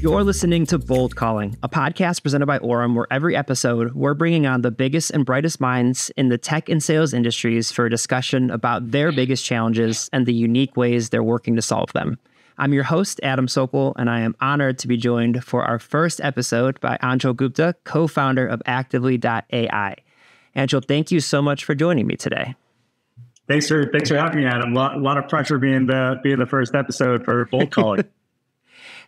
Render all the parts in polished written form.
You're listening to Bold Calling, a podcast presented by Orem, where every episode we're bringing on the biggest and brightest minds in the tech and sales industries for a discussion about their biggest challenges and the unique ways they're working to solve them. I'm your host, Adam Sokol, and I am honored to be joined for our first episode by Anshul Gupta, co-founder of Actively.ai. Anshul, thank you so much for joining me today. Thanks for having me, Adam. A lot of pressure being the first episode for Bold Calling.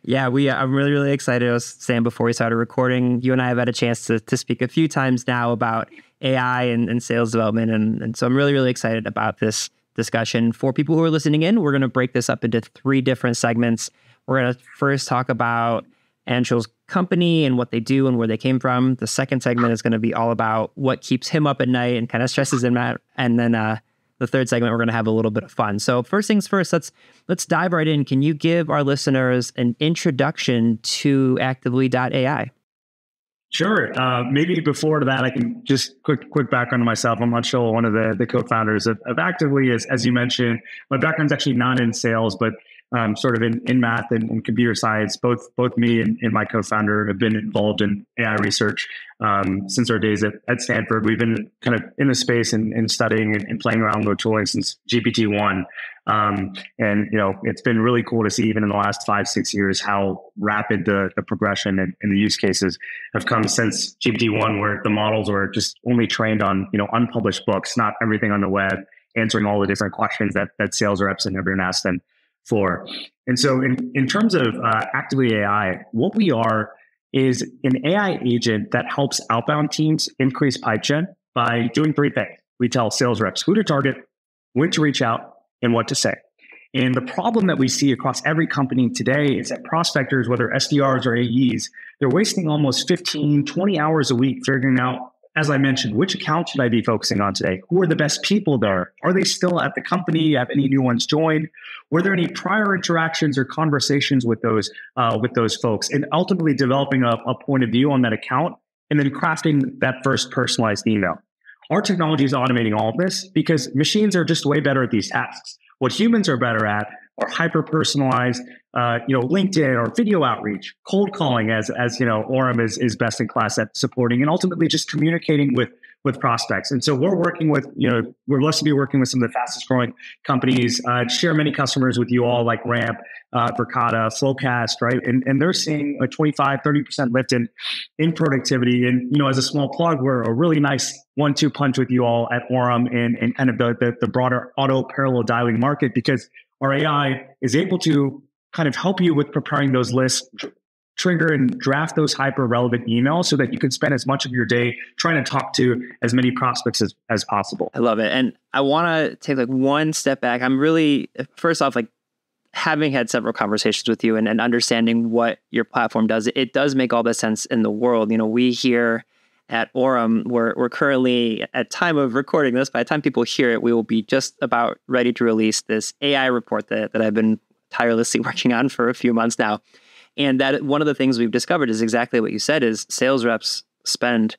Yeah, I'm really, really excited. I was saying before we started recording, you and I have had a chance to speak a few times now about AI and sales development. And so I'm really, really excited about this discussion. For people who are listening in, we're going to break this up into 3 different segments. We're going to first talk about Anshul's company and what they do and where they came from. The second segment is going to be all about what keeps him up at night and kind of stresses him out. And then the third segment, we're going to have a little bit of fun. So first things first, let's dive right in. Can you give our listeners an introduction to Actively.ai? Sure. Maybe before that, I can just quick background on myself. I'm Anshul, one of the co-founders of Actively. As you mentioned, my background's actually not in sales, but sort of in math and computer science. Both me and my co-founder have been involved in AI research since our days at Stanford. We've been kind of in the space and studying and playing around with tooling since GPT-1. And it's been really cool to see even in the last 5-6 years how rapid the progression and the use cases have come since GPT-1, where the models were just only trained on unpublished books, not everything on the web, answering all the different questions that sales reps have never been asked them for. And so in terms of Actively AI, what we are is an AI agent that helps outbound teams increase pipe gen by doing 3 things. We tell sales reps who to target, when to reach out, and what to say. And the problem that we see across every company today is that prospectors, whether SDRs or AEs, they're wasting almost 15, 20 hours a week figuring out, as I mentioned, which account should I be focusing on today? Who are the best people there? Are they still at the company? Have any new ones joined? Were there any prior interactions or conversations with those folks? And ultimately developing a point of view on that account and then crafting that first personalized email. Our technology is automating all of this because machines are just way better at these tasks. What humans are better at are hyper-personalized, LinkedIn or video outreach, cold calling, as Orem is best in class at supporting, and ultimately just communicating with prospects. And so we're working with, we're blessed to be working with some of the fastest growing companies, share many customers with you all like Ramp, Verkada, Flowcast, right? And they're seeing a 25-30% lift in productivity. And, as a small plug, we're a really nice 1-2 punch with you all at Orem and kind of the broader auto parallel dialing market, because our AI is able to kind of help you with preparing those lists, trigger and draft those hyper relevant emails so that you can spend as much of your day trying to talk to as many prospects as possible. I love it. And I want to take one step back. I'm really, first off, having had several conversations with you and understanding what your platform does, it does make all the sense in the world. We here at Orem, we're currently, at time of recording this, by the time people hear it, we will be just about ready to release this AI report that I've been tirelessly working on for a few months now. And that one of the things we've discovered is exactly what you said, is sales reps spend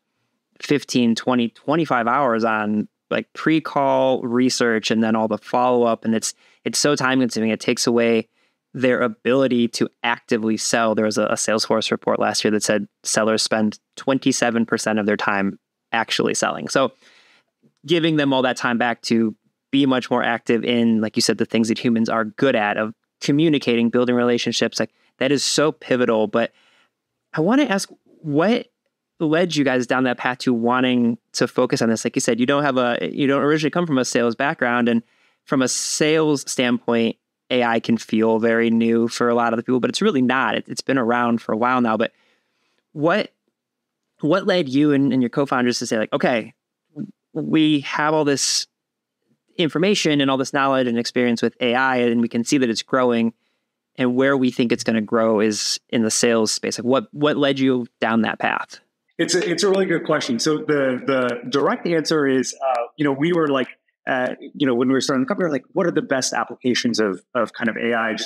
15, 20, 25 hours on pre-call research and then all the follow-up. And it's so time-consuming. It takes away their ability to actively sell. There was a Salesforce report last year that said sellers spend 27% of their time actually selling. So giving them all that time back to be much more active in, like you said, the things that humans are good at, of communicating, building relationships, that is so pivotal. But I want to ask, what led you guys down that path to wanting to focus on this? Like you said, you don't originally come from a sales background, and from a sales standpoint, AI can feel very new for a lot of the people, but it's really not. It's been around for a while now. But what led you and your co-founders to say, okay, we have all this information and all this knowledge and experience with AI, and we can see that it's growing, and where we think it's going to grow is in the sales space? What led you down that path? It's a really good question. So the direct answer is, we were when we were starting the company, we were what are the best applications of kind of AI?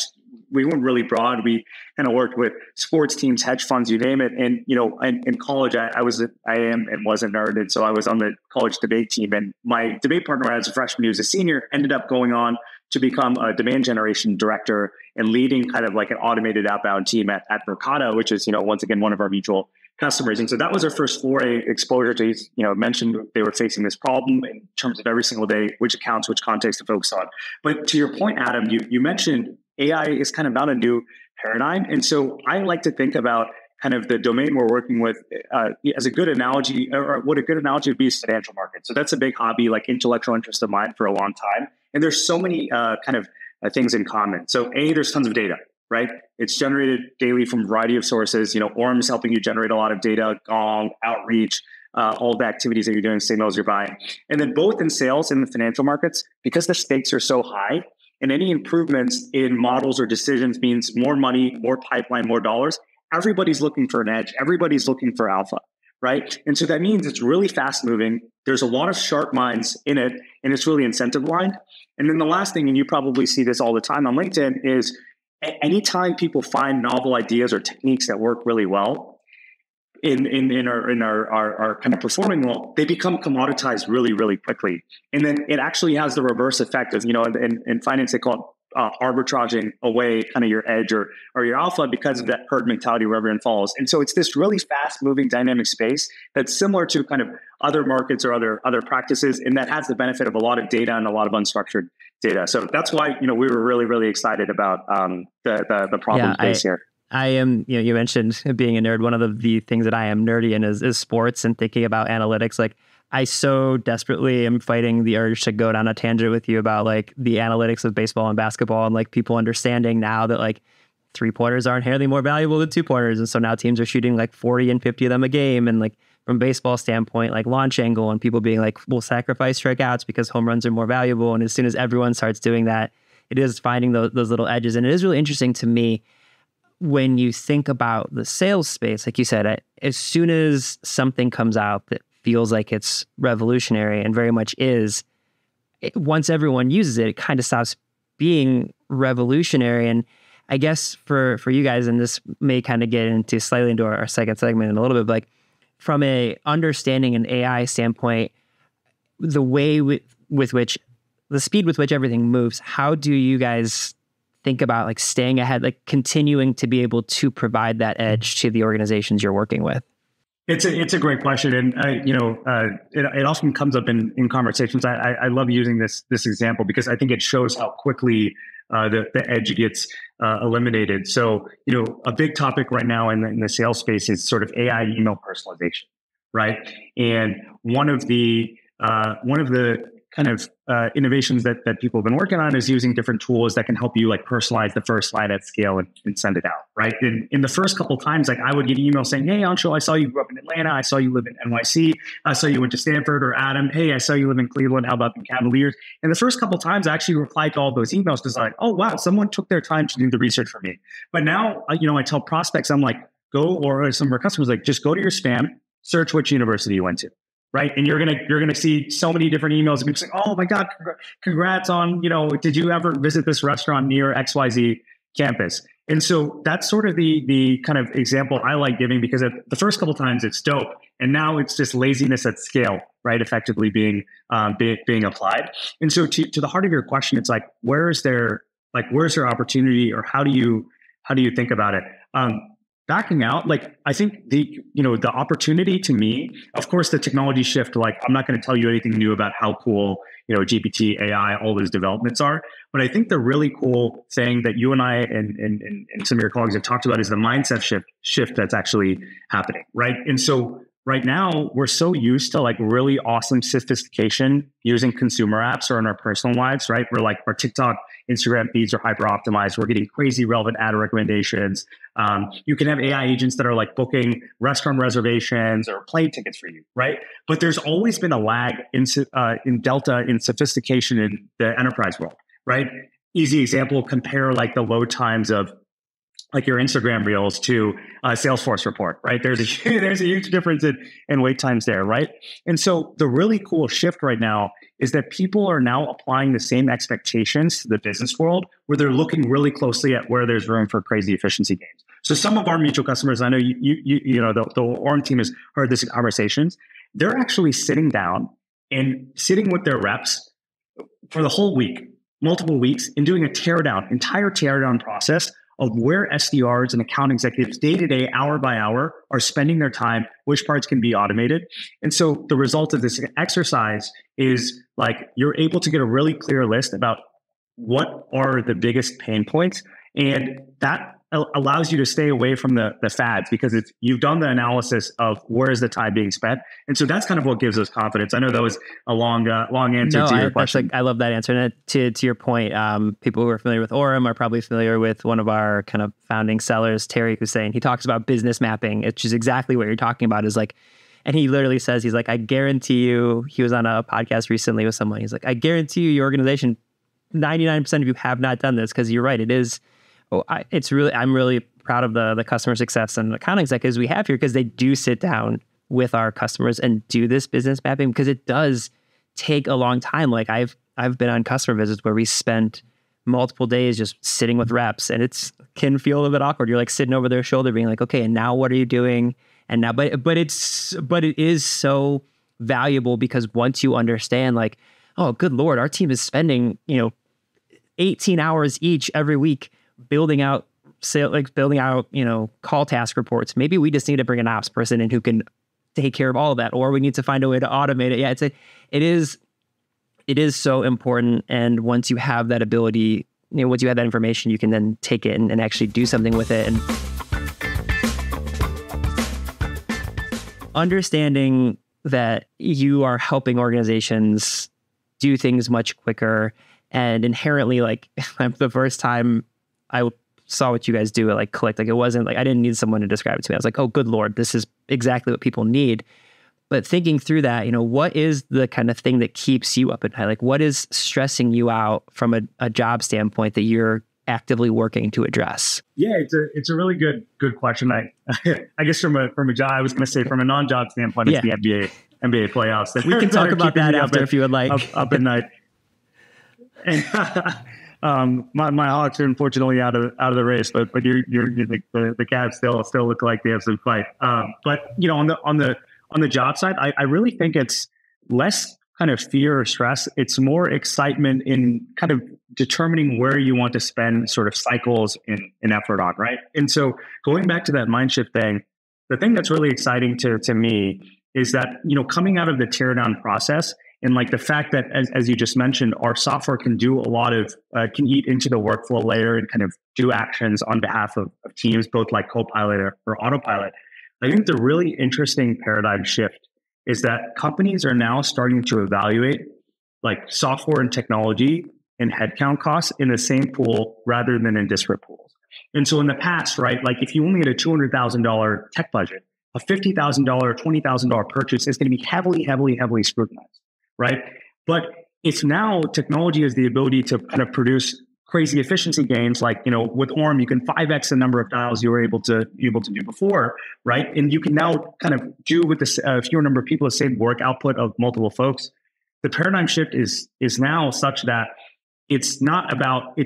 We went really broad. We kind of worked with sports teams, hedge funds, you name it. And, in college, I was a nerd. And so I was on the college debate team, and my debate partner as a freshman, he was a senior, ended up going on to become a demand generation director and leading kind of like an automated outbound team at Mercado, which is, once again, one of our mutual customers. And so that was our first foray exposure to, mentioned they were facing this problem in terms of every single day, which accounts, which context to focus on. But to your point, Adam, you mentioned AI is kind of not a new paradigm. And so I like to think about kind of the domain we're working with as a good analogy, or what a good analogy would be is financial markets. So that's a big hobby, like intellectual interest of mine for a long time. And there's so many things in common. So there's tons of data, right? It's generated daily from a variety of sources. Orm's helping you generate a lot of data, Gong, outreach, all the activities that you're doing, signals you're buying. And then both in sales and the financial markets, because the stakes are so high, and any improvements in models or decisions means more money, more pipeline, more dollars. Everybody's looking for an edge. Everybody's looking for alpha, right? And so that means it's really fast moving. There's a lot of sharp minds in it, and it's really incentive aligned. And then the last thing, and you probably see this all the time on LinkedIn, is anytime people find novel ideas or techniques that work really well in our kind of performing well, they become commoditized really, really quickly. And then it actually has the reverse effect of, in finance, they call it arbitraging away kind of your edge or your alpha because of that herd mentality where everyone follows. And so it's this really fast moving dynamic space that's similar to kind of other markets or other practices, and that has the benefit of a lot of data and a lot of unstructured data. So that's why, we were really, really excited about the problem space here. I am, you mentioned being a nerd. One of the things that I am nerdy in is sports and thinking about analytics. Like, I so desperately am fighting the urge to go down a tangent with you about like the analytics of baseball and basketball, and like people understanding now that like 3-pointers are inherently more valuable than 2-pointers. And so now teams are shooting like 40 and 50 of them a game. And like from baseball standpoint, like launch angle and people being like, we'll sacrifice strikeouts because home runs are more valuable. And as soon as everyone starts doing that, it is finding those little edges. And it is really interesting to me when you think about the sales space, like you said, as soon as something comes out that feels like it's revolutionary, and very much is, once everyone uses it, it kind of stops being revolutionary. And I guess for you guys, and this may kind of get slightly into our second segment in a little bit, but like from a understanding an AI standpoint, the way with which the speed with which everything moves, how do you guys think about like staying ahead, like continuing to be able to provide that edge to the organizations you're working with? It's a great question, and it often comes up in conversations. I love using this example because I think it shows how quickly the edge gets eliminated. So a big topic right now in the sales space is sort of AI email personalization, right? And one of the kind of innovations that people have been working on is using different tools that can help you like personalize the first line at scale and send it out, right? And in the first couple of times, like I would get emails saying, hey, Anshul, I saw you grew up in Atlanta. I saw you live in NYC. I saw you went to Stanford. Or Adam, hey, I saw you live in Cleveland. How about the Cavaliers? And the first couple of times I actually replied to all those emails because I'm like, oh, wow, someone took their time to do the research for me. But now, I tell prospects, I'm like, or some of our customers, like, just go to your spam, search which university you went to. Right. And you're gonna see so many different emails and saying, oh my God, congrats on, did you ever visit this restaurant near XYZ campus? And so that's sort of the kind of example I like giving, because the first couple of times it's dope. And now it's just laziness at scale, right? Effectively being applied. And so to the heart of your question, it's like, where's there opportunity, or how do you think about it? Backing out, like I think the opportunity to me, of course, the technology shift, like I'm not going to tell you anything new about how cool, GPT, AI, all those developments are. But I think the really cool thing that you and I and some of your colleagues have talked about is the mindset shift that's actually happening, right? And so right now we're so used to like really awesome sophistication using consumer apps or in our personal lives, right? We're like our TikTok, Instagram feeds are hyper optimized. We're getting crazy relevant ad recommendations. You can have AI agents that are like booking restaurant reservations or plane tickets for you, right? But there's always been a lag in delta in sophistication in the enterprise world, right? Easy example, compare like the load times of like your Instagram reels to a Salesforce report, right? There's a huge difference in wait times there, right? And so the really cool shift right now is that people are now applying the same expectations to the business world, where they're looking really closely at where there's room for crazy efficiency gains. So some of our mutual customers, I know the Orm team has heard this in conversations. They're actually sitting down and sitting with their reps for the whole week, multiple weeks in doing entire teardown process of where SDRs and account executives day to day, hour by hour are spending their time, which parts can be automated. And so the result of this exercise is like you're able to get a really clear list about what are the biggest pain points. And that allows you to stay away from the fads because you've done the analysis of where is the time being spent. And so that's kind of what gives us confidence. I know that was a long answer to your question. I love that answer. And to your point, people who are familiar with Orem are probably familiar with one of our kind of founding sellers, Terry Hussein. He talks about business mapping, which is exactly what you're talking about is like, and he literally says, he's like, I guarantee you, he was on a podcast recently with someone. He's like, I guarantee you your organization, 99% of you have not done this because you're right. It is. I'm really proud of the customer success and account executives we have here because they do sit down with our customers and do this business mapping because it does take a long time. Like I've been on customer visits where we spent multiple days just sitting with reps and it can feel a little bit awkward. You're like sitting over their shoulder being like, okay, and now what are you doing? And now, but it is so valuable because once you understand like, oh, good Lord, our team is spending, 18 hours each every week building out call task reports. Maybe we just need to bring an ops person in who can take care of all of that, or we need to find a way to automate it. Yeah, it is so important. And once you have that ability, once you have that information, you can then take it and actually do something with it. And understanding that you are helping organizations do things much quicker and inherently, like the first time I saw what you guys do, it like clicked. Like it wasn't like I didn't need someone to describe it to me. I was like, oh, good Lord, this is exactly what people need. But thinking through that, what is the kind of thing that keeps you up at night? Like what is stressing you out from a job standpoint that you're actively working to address? Yeah, it's a really good question. I guess from a job, I was going to say from a non-job standpoint, it's the NBA playoffs. We can talk about that after if you would like. Up at night. And my Hawks are unfortunately out of the race, but the Cavs still look like they have some fight. But on the job side, I really think it's less kind of fear or stress. It's more excitement in kind of determining where you want to spend sort of cycles in effort on, right? And so going back to that mind shift thing, the thing that's really exciting to me is that, coming out of the teardown process and like the fact that, as you just mentioned, our software can do a lot of, can eat into the workflow layer and kind of do actions on behalf of teams, both like Copilot or Autopilot. I think the really interesting paradigm shift is that companies are now starting to evaluate like software and technology and headcount costs in the same pool rather than in disparate pools. And so in the past, right, like if you only had a $200,000 tech budget, a $50,000, $20,000 purchase is going to be heavily scrutinized, right? But it's now technology has the ability to kind of produce crazy efficiency gains. Like, with Orem, you can 5x the number of dials you were able to do before, right? And you can now kind of do with this fewer number of people the same work output of multiple folks. The paradigm shift is now such that it's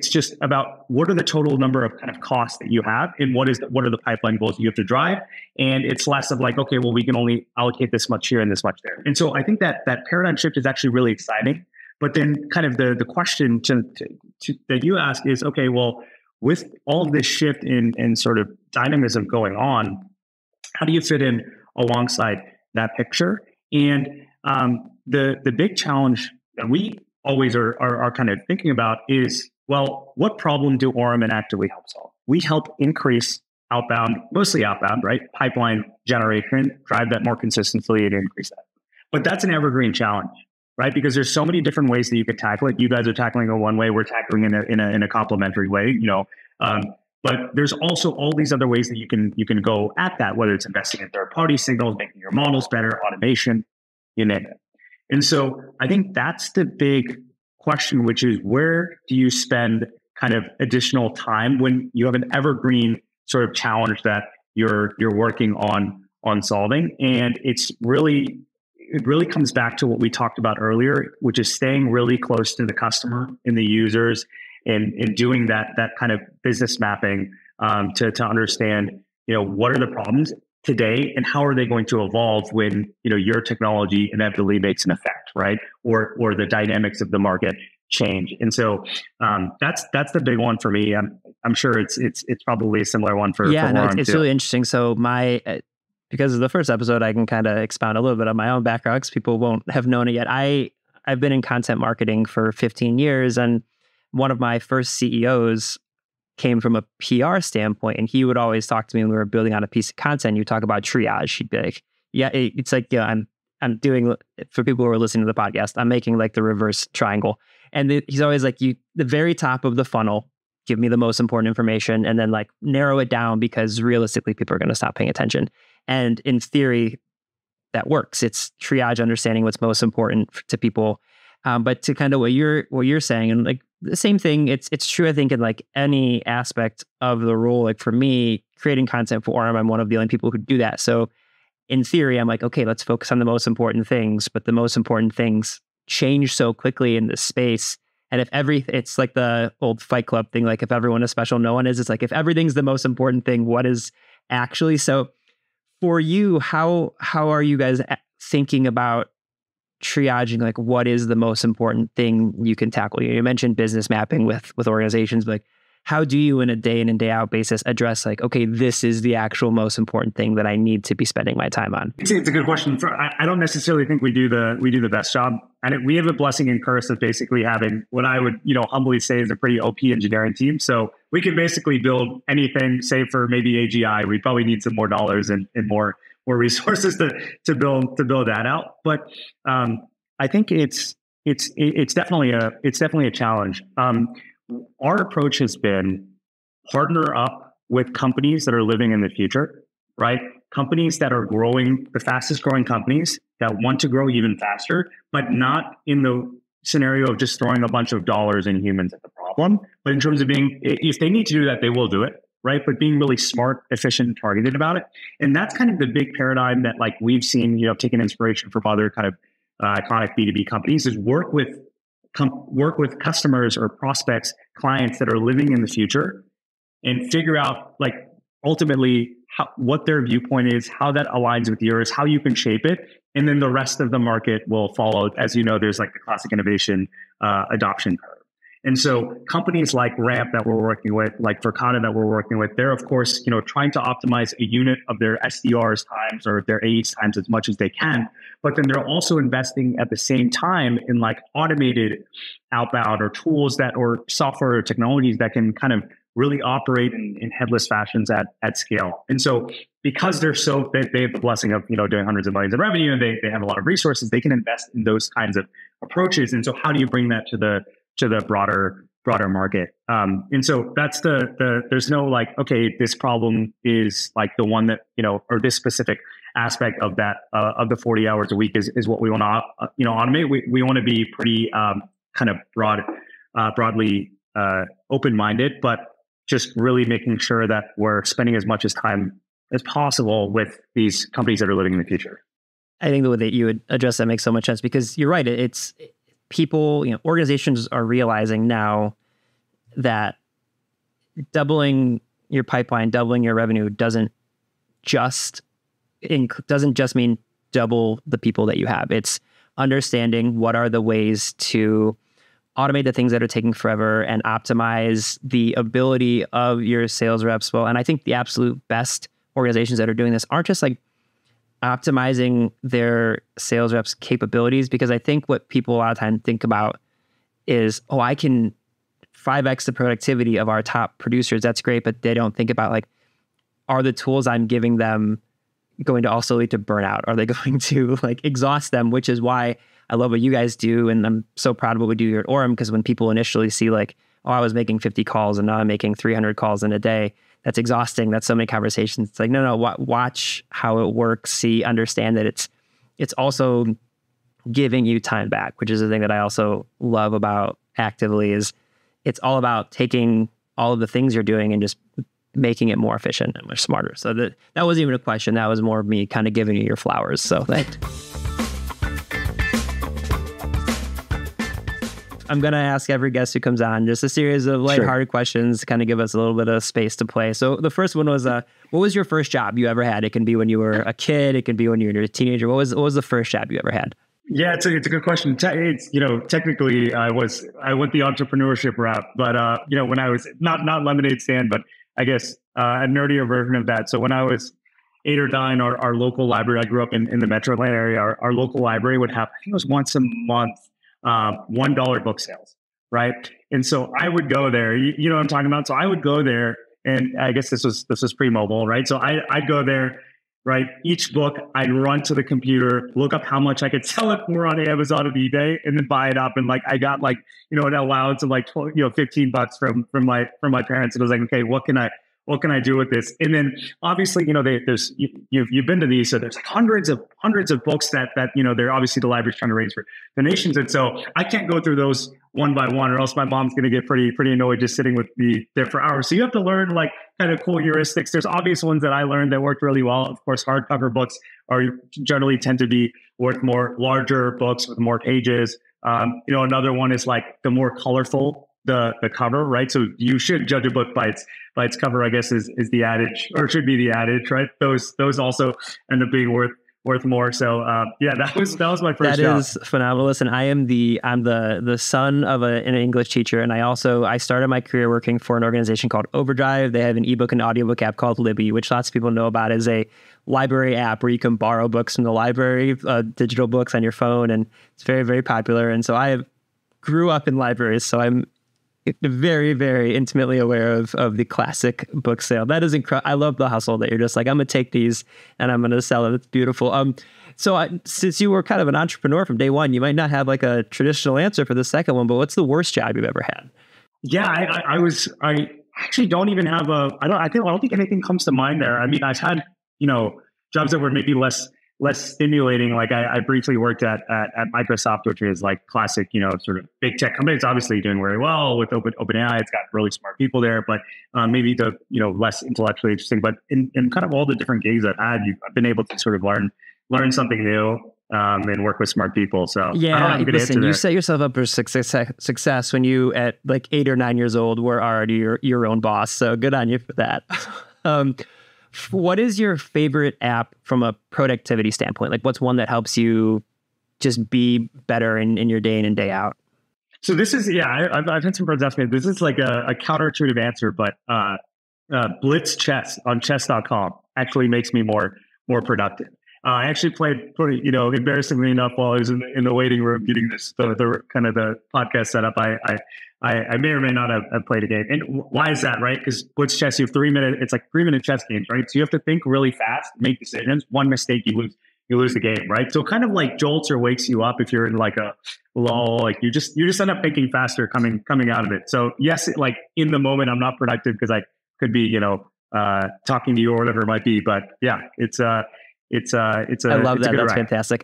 just about what are the total number of kind of costs that you have and what are the pipeline goals you have to drive. And it's less of like, okay, well, we can only allocate this much here and this much there. And so I think that paradigm shift is actually really exciting. But then kind of the question that you ask is, okay, well, with all of this shift in sort of dynamism going on, how do you fit in alongside that picture? And the big challenge that we always are kind of thinking about is, well, what problem do Orem and Actively help solve? We help increase mostly outbound, right? Pipeline generation, drive that more consistently and increase that. But that's an evergreen challenge, right? Because there's so many different ways that you could tackle it. You guys are tackling it one way, we're tackling it in a complementary way, but there's also all these other ways that you can go at that, whether it's investing in third-party signals, making your models better, automation, you name it. And so I think that's the big question, which is where do you spend kind of additional time when you have an evergreen sort of challenge that you're working on solving? And it really comes back to what we talked about earlier, which is staying really close to the customer and the users and doing that kind of business mapping to understand, what are the problems today and how are they going to evolve when, your technology inevitably makes an effect, right? Or the dynamics of the market change. And so that's the big one for me. I'm sure it's probably a similar one for no, Warren it's too. really interesting. So because of the first episode, I can kind of expound a little bit on my own background because people won't have known it yet. I've been in content marketing for 15 years, and one of my first CEOs came from a PR standpoint, and he would always talk to me when we were building on a piece of content. You talk about triage. He'd be like, "Yeah, it's like, yeah, I'm doing, for people who are listening to the podcast, I'm making like the reverse triangle." And he's always like, the very top of the funnel, give me the most important information, and then like narrow it down because realistically, people are going to stop paying attention. And in theory, that works. It's triage, understanding what's most important to people. But to kind of what you're saying, and like the same thing, it's true, I think, in like any aspect of the role. Like for me, creating content for Orem, I'm one of the only people who do that. So in theory, I'm like, okay, let's focus on the most important things. But the most important things change so quickly in this space. And it's like the old Fight Club thing, like if everyone is special, no one is. It's like if everything's the most important thing, what is actually? So for you, how are you guys thinking about triaging, like what is the most important thing you can tackle? You mentioned business mapping with organizations, but like how do you in a day in and day out basis address like, okay, this is the actual most important thing that I need to be spending my time on? It's a good question. I don't necessarily think we do the best job. And we have a blessing and curse of basically having what I would, humbly say is a pretty OP engineering team. So we can basically build anything, save for maybe AGI. We probably need some more dollars and more resources to build that out. But I think it's definitely a challenge. Our approach has been partner up with companies that are living in the future, right? Companies that are growing, the fastest growing companies that want to grow even faster, but not in the scenario of just throwing a bunch of dollars and humans at the problem. But in terms of if they need to do that, they will do it, right? But being really smart, efficient, and targeted about it. And that's kind of the big paradigm that like we've seen, taking inspiration from other kind of iconic B2B companies is work with customers or prospects, clients that are living in the future and figure out like ultimately what their viewpoint is, how that aligns with yours, how you can shape it. And then the rest of the market will follow. As you know, there's like the classic innovation adoption curve. And so companies like Ramp that we're working with, like Verkada that we're working with, they're of course, trying to optimize a unit of their SDRs times or their AEs times as much as they can. But then they're also investing at the same time in like automated outbound or tools or software or technologies that can kind of really operate in headless fashions at scale. And so because they have the blessing of, doing hundreds of millions in revenue and they have a lot of resources, they can invest in those kinds of approaches. And so how do you bring that to the broader market? And so that's there's no like, okay, this problem is like the one that, or this specific aspect of that, of the 40 hours a week is what we want to, automate. We want to be pretty kind of broadly open-minded, but just really making sure that we're spending as much time as possible with these companies that are living in the future. I think the way that you would address that makes so much sense because you're right. It's people, organizations are realizing now that doubling your pipeline, doubling your revenue doesn't just mean double the people that you have. It's understanding what are the ways to automate the things that are taking forever and optimize the ability of your sales reps. Well, and I think the absolute best organizations that are doing this aren't just like optimizing their sales reps' capabilities, because I think what people a lot of times think about is, oh, I can 5x the productivity of our top producers. That's great. But they don't think about like, are the tools I'm giving them going to also lead to burnout? Are they going to like exhaust them? Which is why I love what you guys do. And I'm so proud of what we do here at Orem, because when people initially see like, oh, I was making 50 calls and now I'm making 300 calls in a day, that's exhausting. That's so many conversations. It's like, no, watch how it works. Understand that it's also giving you time back, which is the thing that I also love about Actively is it's all about taking all of the things you're doing and just making it more efficient and much smarter. So that wasn't even a question. That was more of me kind of giving you your flowers. So thanks. I'm going to ask every guest who comes on just a series of lighthearted questions to kind of give us a little bit of space to play. So the first one was, what was your first job you ever had? It can be when you were a kid. It can be when you were a teenager. What was the first job you ever had? Yeah, it's a good question. It's, technically I went the entrepreneurship route, but when I was not lemonade stand, but I guess a nerdier version of that. So when I was 8 or 9, our local library, I grew up in the Metro Atlanta area. Our local library would have, I think it was once a month, $1 book sales, right? And so I would go there. You know what I'm talking about? So I would go there, and I guess this was pre-mobile, right? So I'd go there, right? Each book, I'd run to the computer, look up how much I could sell it for on Amazon or eBay, and then buy it up. And like, I got like, an allowance of like, 12, $15 from my parents. And it was like, okay, what can I do with this? And then obviously, you've been to these, so there's like hundreds of books that they're obviously the library's trying to raise for donations. And so I can't go through those one by one, or else my mom's going to get pretty annoyed just sitting with me there for hours. So you have to learn like kind of cool heuristics. There's obvious ones that I learned that worked really well. Of course, hardcover books are generally tend to be worth more. Larger books with more pages. Another one is like the more colorful the cover, right? So you should judge a book by its cover, I guess is the adage, or should be the adage, right? Those also end up being worth more. So that was my first That job. is phenomenal. Listen, I'm the son of an English teacher, and I started my career working for an organization called Overdrive. They have an ebook and audiobook app called Libby, which lots of people know about as a library app where you can borrow books from the library, digital books on your phone, and it's very, very popular. And so I grew up in libraries, so I'm very, very intimately aware of the classic book sale. That is incredible. I love the hustle that you're just like, I'm going to take these and I'm going to sell them. It's beautiful. Since you were kind of an entrepreneur from day one, you might not have like a traditional answer for the second one, but what's the worst job you've ever had? Yeah, I actually don't even have I don't think anything comes to mind there. I mean, I've had, jobs that were maybe less stimulating. Like I briefly worked at Microsoft, which is like classic, sort of big tech company. It's obviously doing very well with OpenAI. It's got really smart people there, but maybe the, less intellectually interesting. But in kind of all the different gigs I've had, I've been able to sort of learn something new and work with smart people. So yeah, listen, you set yourself up for success when you at like 8 or 9 years old were already your own boss. So good on you for that. What is your favorite app from a productivity standpoint? Like what's one that helps you just be better in your day in and day out? So this is, I've had some friends ask me, this is like a counterintuitive answer, but Blitz Chess on chess.com actually makes me more productive. I actually played pretty, embarrassingly enough, while I was in the waiting room getting the kind of the podcast set up. I may or may not have played a game. And why is that, right? Because Blitz Chess, you have 3 minute, it's like 3-minute chess games, right? So you have to think really fast, make decisions. One mistake, you lose the game, right? So kind of like jolts or wakes you up if you're in like a lull, like you just end up thinking faster coming out of it. So yes, like in the moment, I'm not productive because I could be, talking to you or whatever it might be. But yeah, I love that. That's fantastic.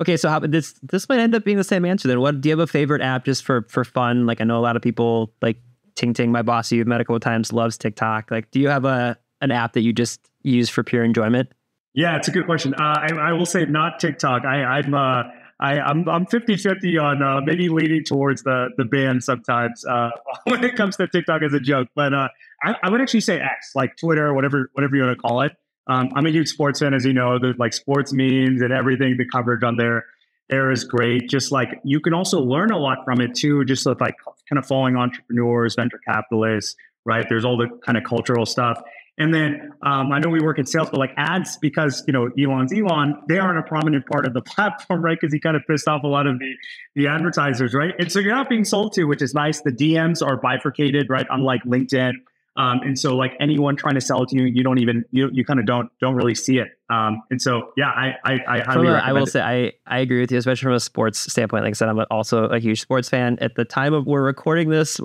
Okay, so this might end up being the same answer then. Do you have a favorite app just for fun? Like I know a lot of people like Ting, my boss you've met a couple of times, loves TikTok. Like, do you have an app that you just use for pure enjoyment? Yeah, it's a good question. I will say not TikTok. I'm 50-50 on maybe leaning towards the ban sometimes when it comes to TikTok as a joke. But I would actually say X, like Twitter, whatever you want to call it. I'm a huge sports fan, as you know. There's like sports memes and everything. The coverage on there is great. Just like you can also learn a lot from it too. Just like kind of following entrepreneurs, venture capitalists, right? There's all the kind of cultural stuff. And then I know we work in sales, but like ads, because Elon's Elon, they aren't a prominent part of the platform, right? Because he kind of pissed off a lot of the advertisers, right? And so you're not being sold to, which is nice. The DMs are bifurcated, right? Unlike LinkedIn. And so like anyone trying to sell it to you, you kind of don't really see it. And so, yeah, I highly recommend I will say, I agree with you, especially from a sports standpoint. Like I said, I'm also a huge sports fan. At the time we're recording this,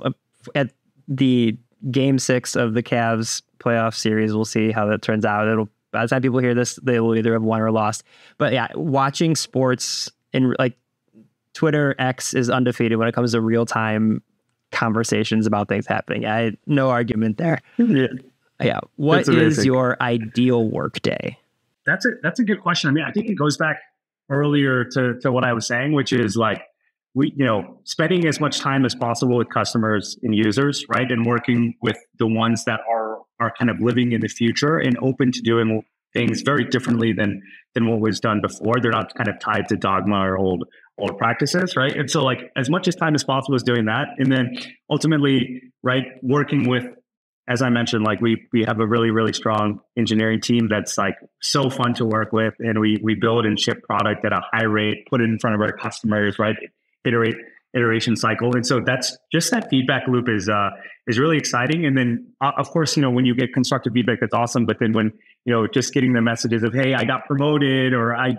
at the Game 6 of the Cavs playoff series, we'll see how that turns out. By the time people hear this, they will either have won or lost. But yeah, watching sports in like Twitter, X is undefeated when it comes to real time conversations about things happening. No argument there. Yeah. What is your ideal work day? That's a good question. I mean, I think it goes back earlier to what I was saying, which is like spending as much time as possible with customers and users, right? And working with the ones that are kind of living in the future and open to doing things very differently than what was done before. They're not kind of tied to dogma or old practices, right? And so like as much as time as possible is doing that. And then ultimately, right, working with, as I mentioned, like we have a really, really strong engineering team that's like so fun to work with. And we build and ship product at a high rate, put it in front of our customers, right? Iteration cycle. And so that's just that feedback loop is really exciting. And then of course, when you get constructive feedback, that's awesome. But then when, just getting the messages of, hey, I got promoted, or I've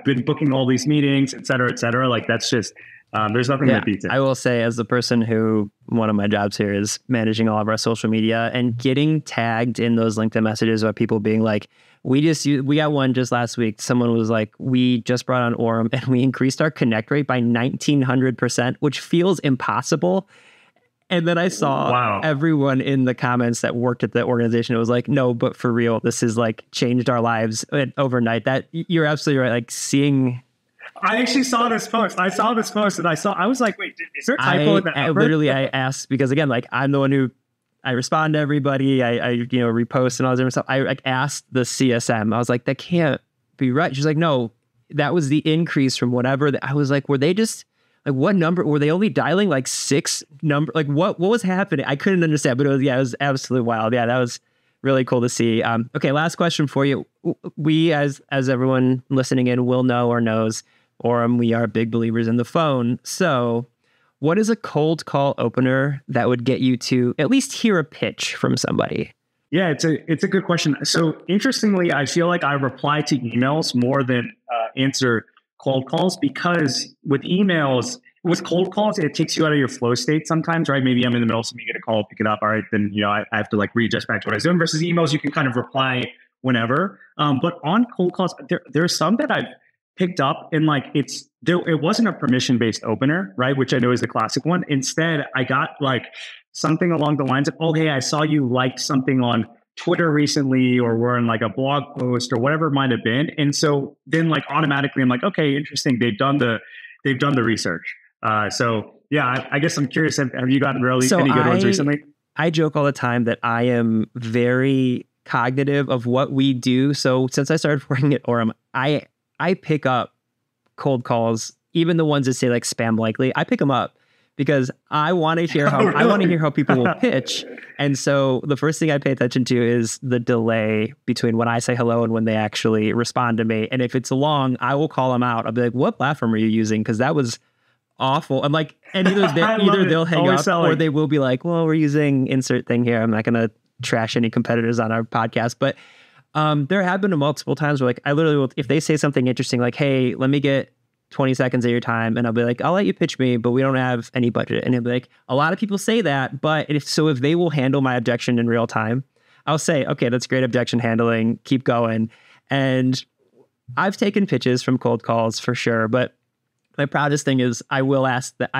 been booking all these meetings, et cetera, like that's just, there's nothing that beats it. I will say, as the person who, one of my jobs here is managing all of our social media, and getting tagged in those LinkedIn messages about people being like, we got one just last week. Someone was like, we just brought on Orem and we increased our connect rate by 1900%, which feels impossible. And then I saw everyone in the comments that worked at the organization. It was like, no, but for real, this has like changed our lives overnight. That you're absolutely right. Like seeing. I actually saw this post. And I was like, wait, is there a typo in that number? I asked because again, like I'm the one who I respond to everybody. I repost and all this different stuff. I like asked the CSM. I was like, that can't be right. She's like, no, that was the increase from whatever. I was like, were they just like, what number were they only dialing? Like 6 number? Like what was happening? I couldn't understand, but it was absolutely wild. Yeah, that was really cool to see. Okay, last question for you. We, as everyone listening in will know or knows, Orem, we are big believers in the phone. So what is a cold call opener that would get you to at least hear a pitch from somebody? Yeah, it's a good question. So interestingly, I feel like I reply to emails more than answer cold calls, because with cold calls, it takes you out of your flow state sometimes, right? Maybe I'm in the middle of something, you get a call, pick it up. All right, then, I have to like readjust back to what I was doing, versus emails, you can kind of reply whenever. But on cold calls, there are some that I've picked up, and like it wasn't a permission-based opener, right? Which I know is the classic one. Instead, I got like something along the lines of, oh, hey, I saw you liked something on Twitter recently, or were in like a blog post, or whatever it might have been. And so then like automatically I'm like, okay, interesting. They've done the research. So yeah, I guess I'm curious. Have you gotten any good ones recently? I joke all the time that I am very cognitive of what we do. So since I started working at Orem, I pick up cold calls, even the ones that say like spam likely. I pick them up because I want to hear how people will pitch. And so the first thing I pay attention to is the delay between when I say hello and when they actually respond to me. And if it's long, I will call them out. I'll be like, what platform are you using? Because that was awful. I'm like, and either they'll hang up or they will be like, well, we're using insert thing here. I'm not going to trash any competitors on our podcast, but there have been multiple times where like I literally will, if they say something interesting, like, hey, let me get 20 seconds of your time, and I'll be like, I'll let you pitch me, but we don't have any budget. And it'll be like, a lot of people say that, but if they will handle my objection in real time, I'll say, okay, that's great objection handling, keep going. And I've taken pitches from cold calls for sure, but my proudest thing is I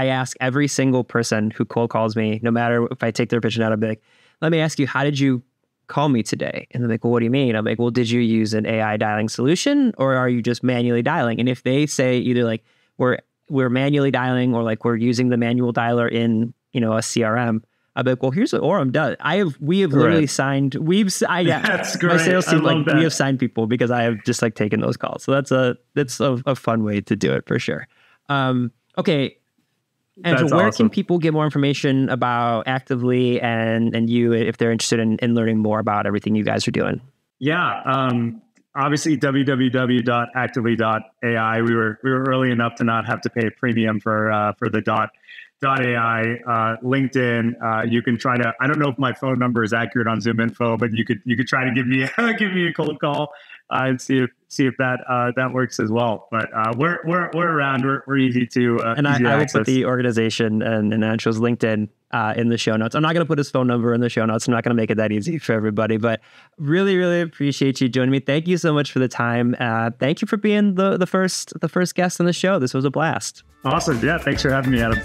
ask every single person who cold calls me, no matter if I take their pitch or not, I'll be like, let me ask you, how did you call me today? And they're like, well, what do you mean? I'm like, well, did you use an AI dialing solution, or are you just manually dialing? And if they say either like we're manually dialing, or like we're using the manual dialer in a CRM, I'm like, well, here's what Orem does. We have literally signed. That's great. My sales team, we have signed people because I have just like taken those calls. So that's a fun way to do it for sure. Okay. And so where can people get more information about Actively and you, if they're interested in learning more about everything you guys are doing? Yeah. Obviously www.actively.ai. We were early enough to not have to pay a premium for the .ai. LinkedIn. You can try to, I don't know if my phone number is accurate on Zoom info, but you could try to give me a cold call and see if that works as well. But we're around. We're easy to and easy I will access. put the organization and Anshul's LinkedIn in the show notes. I'm not going to put his phone number in the show notes. I'm not going to make it that easy for everybody. But really, really appreciate you joining me. Thank you so much for the time. Thank you for being the first guest on the show. This was a blast. Awesome. Yeah. Thanks for having me, Adam.